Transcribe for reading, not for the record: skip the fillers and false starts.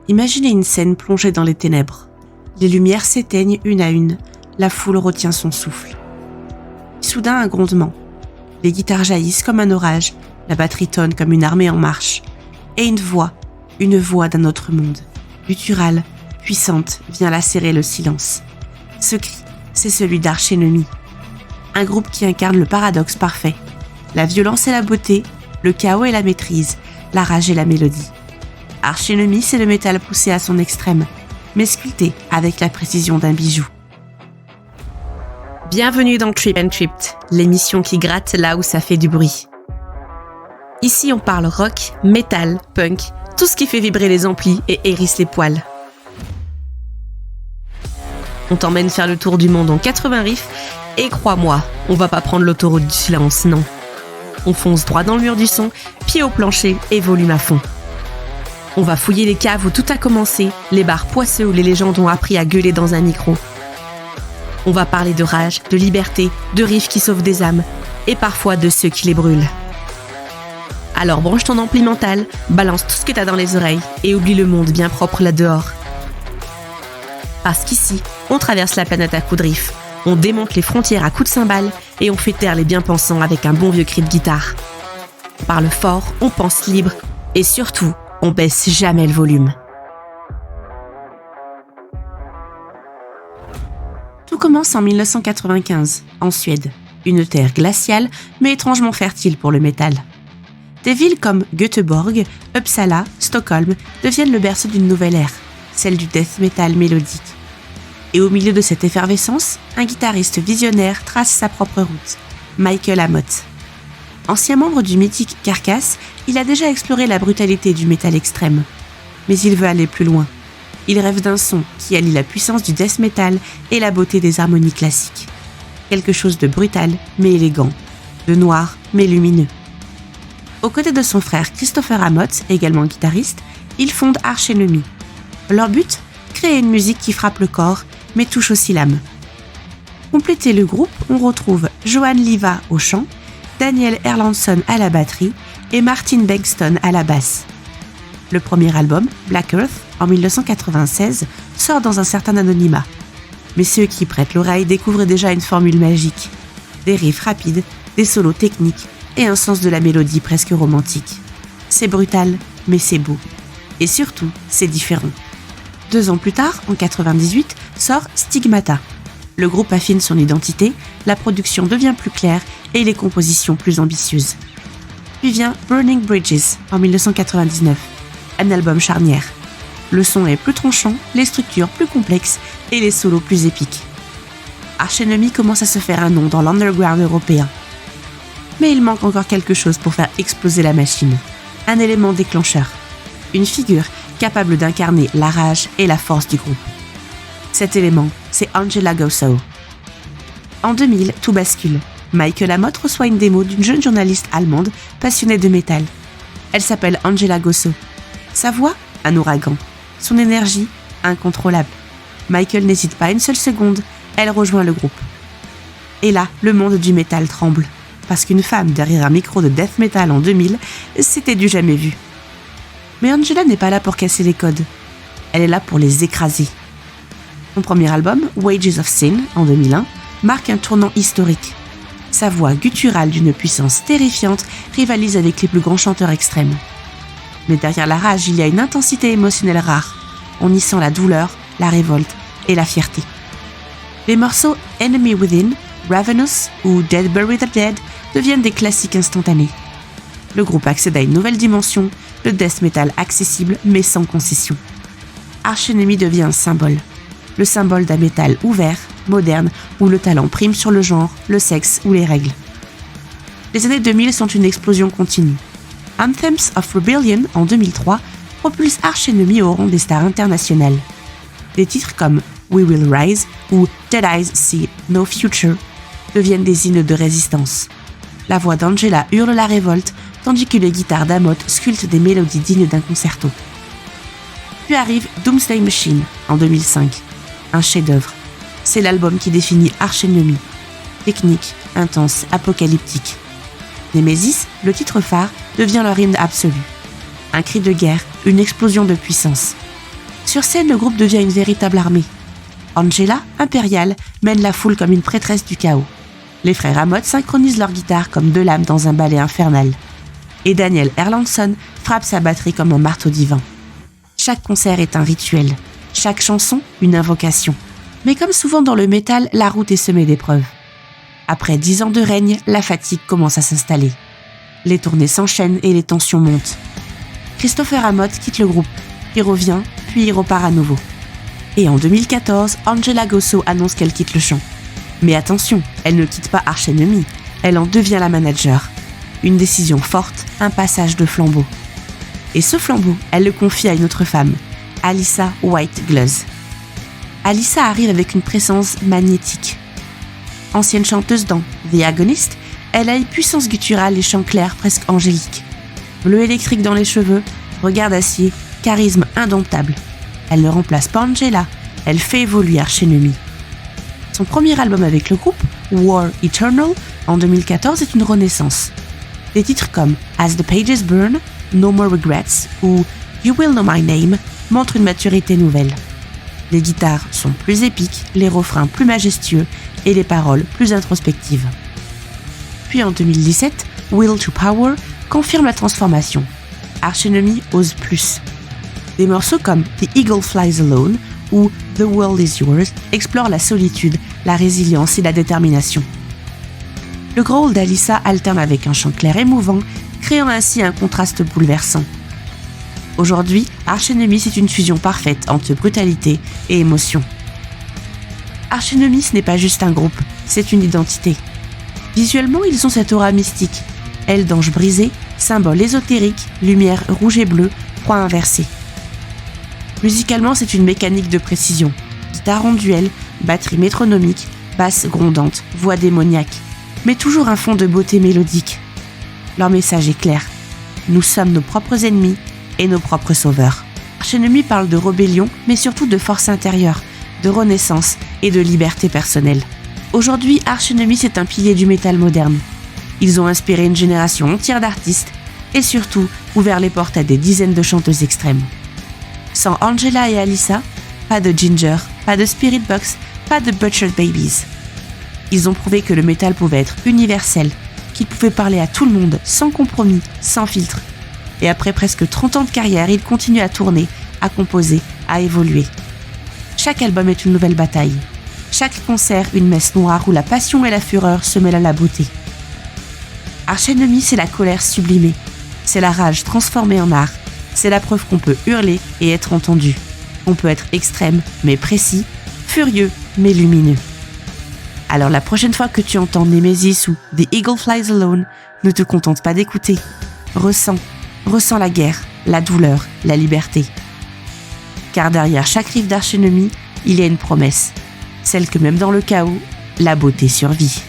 Imaginez une scène plongée dans les ténèbres. Les lumières s'éteignent une à une, la foule retient son souffle. Soudain, un grondement. Les guitares jaillissent comme un orage, la batterie tonne comme une armée en marche. Et une voix d'un autre monde, gutturale, puissante, vient lacérer le silence. Ce cri, c'est celui d'Arch Enemy. Un groupe qui incarne le paradoxe parfait. La violence et la beauté, le chaos et la maîtrise, la rage et la mélodie. Arch Enemy, c'est le métal poussé à son extrême, mais sculpté avec la précision d'un bijou. Bienvenue dans Trip and Tripped, l'émission qui gratte là où ça fait du bruit. Ici, on parle rock, métal, punk, tout ce qui fait vibrer les amplis et hérisse les poils. On t'emmène faire le tour du monde en 80 riffs et crois-moi, on va pas prendre l'autoroute du silence, non. On fonce droit dans le mur du son, pied au plancher et volume à fond. On va fouiller les caves où tout a commencé, les bars poisseux où les légendes ont appris à gueuler dans un micro. On va parler de rage, de liberté, de riffs qui sauvent des âmes et parfois de ceux qui les brûlent. Alors branche ton ampli mental, balance tout ce que t'as dans les oreilles et oublie le monde bien propre là dehors. Parce qu'ici, on traverse la planète à coups de riff, on démonte les frontières à coups de cymbales et on fait taire les bien-pensants avec un bon vieux cri de guitare. On parle fort, on pense libre et surtout, on baisse jamais le volume. Tout commence en 1995, en Suède, une terre glaciale mais étrangement fertile pour le métal. Des villes comme Göteborg, Uppsala, Stockholm deviennent le berceau d'une nouvelle ère, celle du death metal mélodique. Et au milieu de cette effervescence, un guitariste visionnaire trace sa propre route, Michael Amott. Ancien membre du mythique Carcass, il a déjà exploré la brutalité du métal extrême. Mais il veut aller plus loin. Il rêve d'un son qui allie la puissance du death metal et la beauté des harmonies classiques. Quelque chose de brutal mais élégant, de noir mais lumineux. Aux côtés de son frère Christopher Amott, également guitariste, ils fondent Arch Enemy. Leur but ? Créer une musique qui frappe le corps, mais touche aussi l'âme. Pour compléter le groupe, on retrouve Johan Liva au chant, Daniel Erlandsson à la batterie et Martin Bengtsson à la basse. Le premier album, Black Earth, en 1996, sort dans un certain anonymat. Mais ceux qui prêtent l'oreille découvrent déjà une formule magique. Des riffs rapides, des solos techniques, et un sens de la mélodie presque romantique. C'est brutal, mais c'est beau. Et surtout, c'est différent. 2 ans plus tard, en 98, sort Stigmata. Le groupe affine son identité, la production devient plus claire et les compositions plus ambitieuses. Puis vient Burning Bridges, en 1999, un album charnière. Le son est plus tranchant, les structures plus complexes et les solos plus épiques. Arch Enemy commence à se faire un nom dans l'underground européen. Mais il manque encore quelque chose pour faire exploser la machine. Un élément déclencheur. Une figure capable d'incarner la rage et la force du groupe. Cet élément, c'est Angela Gossow. En 2000, tout bascule. Michael Amott reçoit une démo d'une jeune journaliste allemande passionnée de métal. Elle s'appelle Angela Gossow. Sa voix, un ouragan. Son énergie, incontrôlable. Michael n'hésite pas une seule seconde, elle rejoint le groupe. Et là, le monde du métal tremble. Parce qu'une femme derrière un micro de death metal en 2000, c'était du jamais vu. Mais Angela n'est pas là pour casser les codes. Elle est là pour les écraser. Son premier album, Wages of Sin, en 2001, marque un tournant historique. Sa voix gutturale d'une puissance terrifiante rivalise avec les plus grands chanteurs extrêmes. Mais derrière la rage, il y a une intensité émotionnelle rare. On y sent la douleur, la révolte et la fierté. Les morceaux Enemy Within, Ravenous ou Dead Bury the Dead deviennent des classiques instantanés. Le groupe accède à une nouvelle dimension, le death metal accessible mais sans concession. Arch Enemy devient un symbole. Le symbole d'un métal ouvert, moderne, où le talent prime sur le genre, le sexe ou les règles. Les années 2000 sont une explosion continue. Anthems of Rebellion, en 2003, propulse Arch Enemy au rang des stars internationales. Des titres comme We Will Rise ou Dead Eyes See No Future deviennent des hymnes de résistance. La voix d'Angela hurle la révolte, tandis que les guitares d'Amott sculptent des mélodies dignes d'un concerto. Puis arrive Doomsday Machine, en 2005, un chef-d'œuvre. C'est l'album qui définit Arch Enemy. Technique, intense, apocalyptique. Nemesis, le titre phare, devient leur hymne absolu. Un cri de guerre, une explosion de puissance. Sur scène, le groupe devient une véritable armée. Angela, impériale, mène la foule comme une prêtresse du chaos. Les frères Amott synchronisent leur guitare comme deux lames dans un ballet infernal. Et Daniel Erlandsson frappe sa batterie comme un marteau divin. Chaque concert est un rituel, chaque chanson une invocation. Mais comme souvent dans le métal, la route est semée d'épreuves. Après 10 ans de règne, la fatigue commence à s'installer. Les tournées s'enchaînent et les tensions montent. Christopher Amott quitte le groupe, il revient, puis il repart à nouveau. Et en 2014, Angela Gossow annonce qu'elle quitte le chant. Mais attention, elle ne quitte pas Arch Enemy, elle en devient la manager. Une décision forte, un passage de flambeau. Et ce flambeau, elle le confie à une autre femme, Alyssa White-Gluz. Alyssa arrive avec une présence magnétique. Ancienne chanteuse dans The Agonist, elle a une puissance gutturale et chant clair presque angélique. Bleu électrique dans les cheveux, regard d'acier, charisme indomptable. Elle ne remplace pas Angela, elle fait évoluer Arch Enemy. Son premier album avec le groupe, War Eternal, en 2014, est une renaissance. Des titres comme As the Pages Burn, No More Regrets ou You Will Know My Name montrent une maturité nouvelle. Les guitares sont plus épiques, les refrains plus majestueux et les paroles plus introspectives. Puis en 2017, Will to Power confirme la transformation. Arch Enemy ose plus. Des morceaux comme The Eagle Flies Alone ou The World Is Yours explorent la solitude, la résilience et la détermination. Le growl d'Alyssa alterne avec un chant clair émouvant, créant ainsi un contraste bouleversant. Aujourd'hui, Arch Enemy c'est une fusion parfaite entre brutalité et émotion. Arch Enemy ce n'est pas juste un groupe, c'est une identité. Visuellement, ils ont cette aura mystique. Ailes d'ange brisées, symbole ésotérique, lumière rouge et bleue, croix inversée. Musicalement, c'est une mécanique de précision. Guitare en duel, batterie métronomique, basse grondante, voix démoniaque. Mais toujours un fond de beauté mélodique. Leur message est clair. Nous sommes nos propres ennemis et nos propres sauveurs. Arch Enemy parle de rébellion, mais surtout de force intérieure, de renaissance et de liberté personnelle. Aujourd'hui, Arch Enemy c'est un pilier du métal moderne. Ils ont inspiré une génération entière d'artistes et surtout ouvert les portes à des dizaines de chanteuses extrêmes. Sans Angela et Alyssa, pas de Ginger, pas de Spirit Box, pas de Butchered Babies. Ils ont prouvé que le métal pouvait être universel, qu'il pouvait parler à tout le monde, sans compromis, sans filtre. Et après presque 30 ans de carrière, ils continuent à tourner, à composer, à évoluer. Chaque album est une nouvelle bataille. Chaque concert, une messe noire où la passion et la fureur se mêlent à la beauté. Arch Enemy, c'est la colère sublimée. C'est la rage transformée en art. C'est la preuve qu'on peut hurler et être entendu. On peut être extrême mais précis, furieux mais lumineux. Alors la prochaine fois que tu entends Nemesis ou The Eagle Flies Alone, ne te contente pas d'écouter. Ressens la guerre, la douleur, la liberté. Car derrière chaque riff d'Arch Enemy, il y a une promesse. Celle que même dans le chaos, la beauté survit.